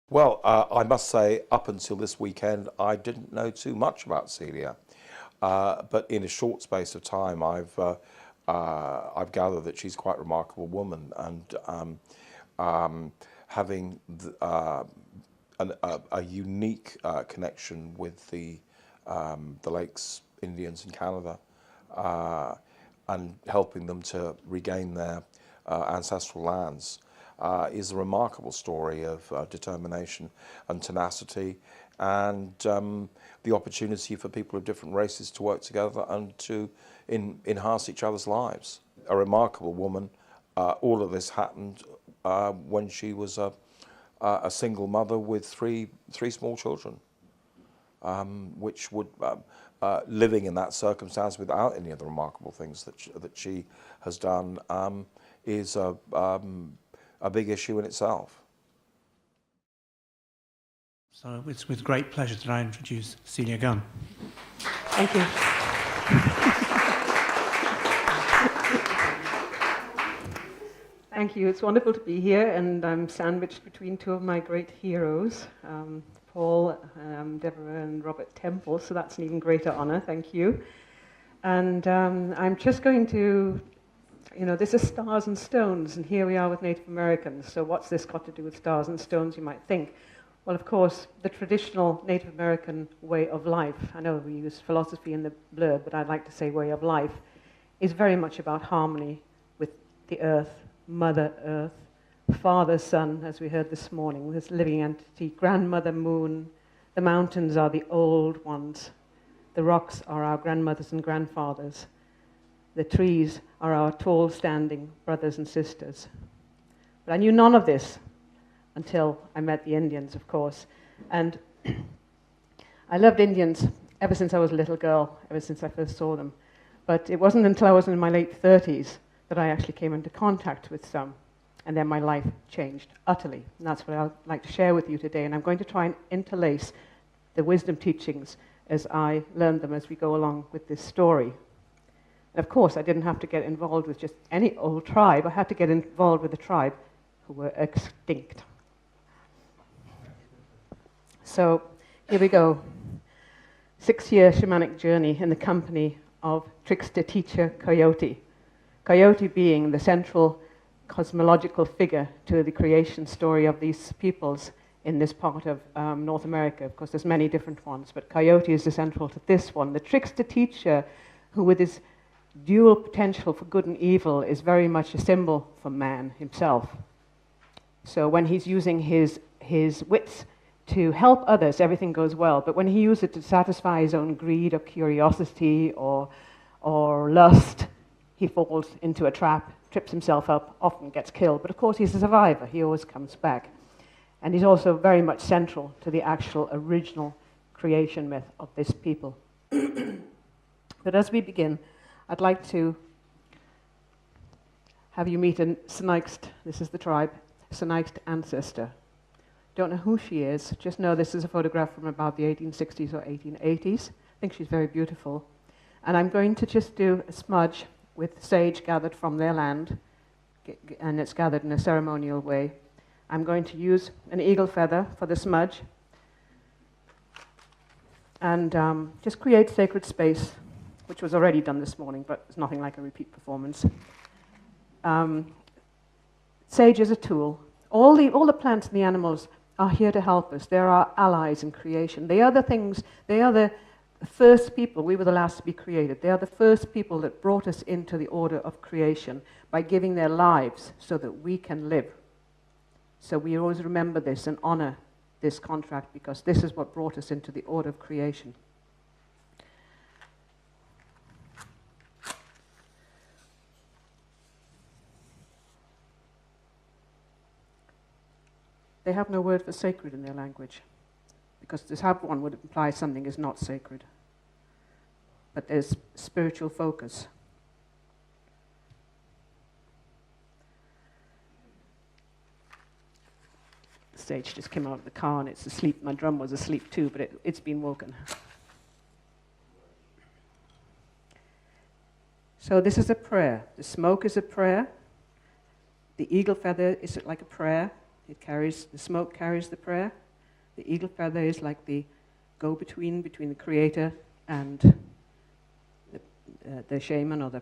Well, I must say, up until this weekend, I didn't know too much about Celia, but in a short space of time, I've gathered that she's quite a remarkable woman, and having a unique connection with the Lakes Indians in Canada, and helping them to regain their ancestral lands. Is a remarkable story of determination and tenacity, and the opportunity for people of different races to work together and to enhance each other's lives. A remarkable woman. All of this happened when she was a single mother with three small children, which would living in that circumstance without any of the remarkable things that she has done is a big issue in itself. So it's with great pleasure that I introduce Celia Gunn. Thank you. Thank you. It's wonderful to be here, and I'm sandwiched between two of my great heroes, Paul, Deborah, and Robert Temple, so that's an even greater honor. Thank you. And I'm just going to, this is Stars and Stones, and here we are with Native Americans. So what's this got to do with stars and stones, you might think? Well, of course, the traditional Native American way of life, I know we use philosophy in the blurb, but I'd like to say way of life, is very much about harmony with the earth, Mother Earth, Father Sun, as we heard this morning, this living entity, Grandmother Moon. The mountains are the old ones. The rocks are our grandmothers and grandfathers. The trees are our tall standing brothers and sisters. But I knew none of this until I met the Indians, of course. And I loved Indians ever since I was a little girl, ever since I first saw them. But it wasn't until I was in my late 30s that I actually came into contact with some. And then my life changed utterly. And that's what I'd like to share with you today. And I'm going to try and interlace the wisdom teachings as I learned them as we go along with this story. And of course, I didn't have to get involved with just any old tribe. I had to get involved with a tribe who were extinct. So here we go. 6-year shamanic journey in the company of trickster teacher Coyote. Coyote being the central cosmological figure to the creation story of these peoples in this part of North America. Of course, there's many different ones, but Coyote is the central to this one. The trickster teacher, who with his dual potential for good and evil is very much a symbol for man himself. So when he's using his wits to help others, everything goes well. But when he uses it to satisfy his own greed or curiosity or lust, he falls into a trap, trips himself up, often gets killed. But of course, he's a survivor. He always comes back. And he's also very much central to the actual original creation myth of this people. But as we begin, I'd like to have you meet a Sinix't. This is the tribe, Sinix't ancestor. Don't know who she is, just know this is a photograph from about the 1860s or 1880s. I think she's very beautiful. And I'm going to just do a smudge with sage gathered from their land, and it's gathered in a ceremonial way. I'm going to use an eagle feather for the smudge, and just create sacred space, which was already done this morning, but it's nothing like a repeat performance. Sage is a tool. All the plants and the animals are here to help us. They're our allies in creation. They are the first people. We were the last to be created. They are the first people that brought us into the order of creation by giving their lives so that we can live. So we always remember this and honor this contract, because this is what brought us into the order of creation. They have no word for sacred in their language, because to have one would imply something is not sacred. But there's spiritual focus. The sage just came out of the car and it's asleep. My drum was asleep too, but it's been woken. So this is a prayer. The smoke is a prayer. The eagle feather is like a prayer. The smoke carries the prayer. The eagle feather is like the go-between between the creator and the shaman or the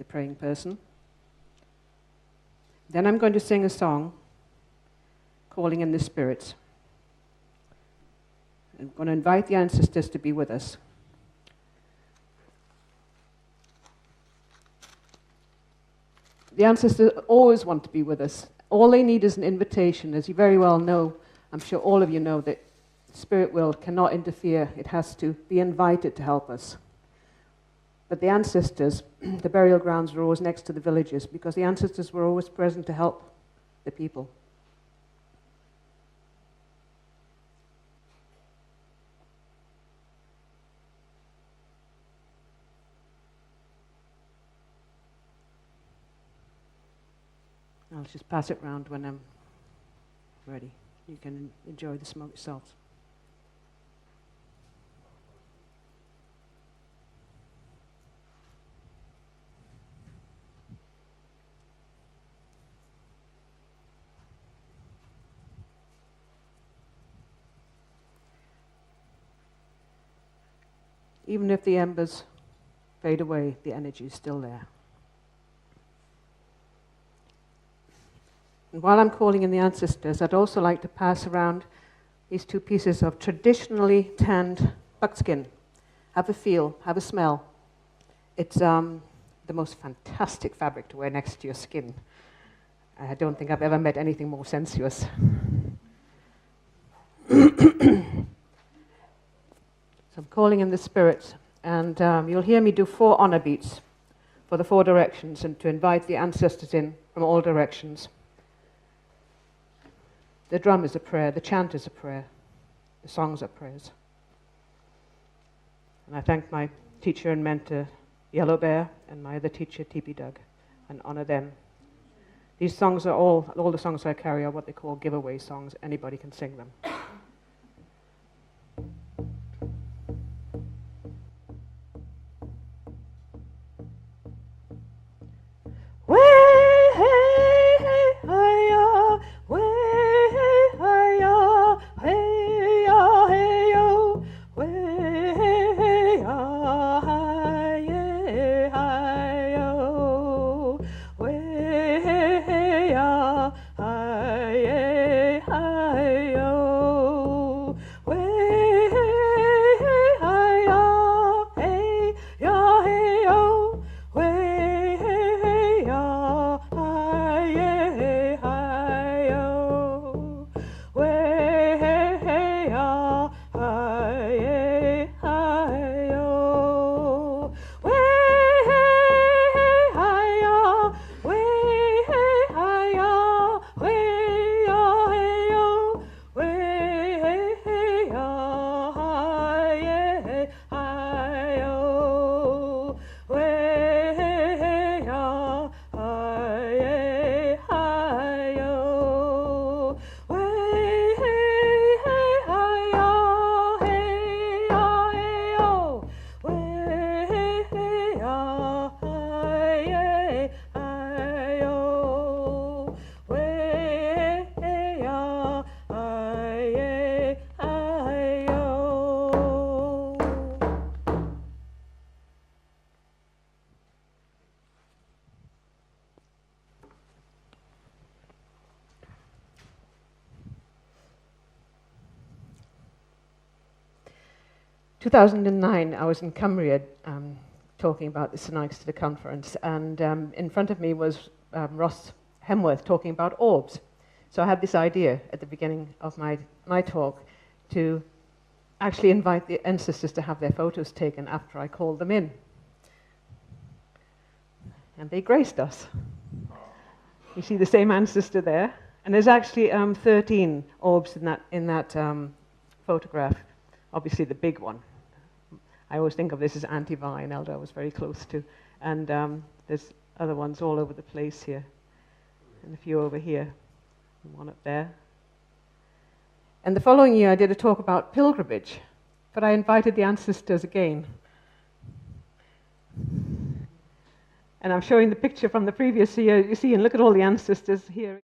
praying person. Then I'm going to sing a song, calling in the spirits. I'm going to invite the ancestors to be with us. The ancestors always want to be with us. All they need is an invitation. As you very well know, I'm sure all of you know that spirit world cannot interfere. It has to be invited to help us. But the ancestors, the burial grounds were always next to the villages because the ancestors were always present to help the people. I'll just pass it round when I'm ready. You can enjoy the smoke yourselves. Even if the embers fade away, the energy is still there. And while I'm calling in the ancestors, I'd also like to pass around these two pieces of traditionally tanned buckskin. Have a feel, have a smell. It's the most fantastic fabric to wear next to your skin. I don't think I've ever met anything more sensuous. So I'm calling in the spirits, and you'll hear me do 4 honor beats for the 4 directions and to invite the ancestors in from all directions. The drum is a prayer, the chant is a prayer, the songs are prayers. And I thank my teacher and mentor, Yellow Bear, and my other teacher, T.P. Doug, and honor them. These songs are all the songs I carry are what they call giveaway songs. Anybody can sing them. In 2009, I was in Cumbria talking about the Sinix't conference, and in front of me was Ross Hemworth talking about orbs. So I had this idea at the beginning of my talk to actually invite the ancestors to have their photos taken after I called them in. And they graced us. You see the same ancestor there? And there's actually 13 orbs in that photograph, obviously the big one. I always think of this as Antivine, Elder was very close to. And there's other ones all over the place here. And a few over here, and one up there. And the following year I did a talk about pilgrimage, but I invited the ancestors again. And I'm showing the picture from the previous year, you see, and look at all the ancestors here.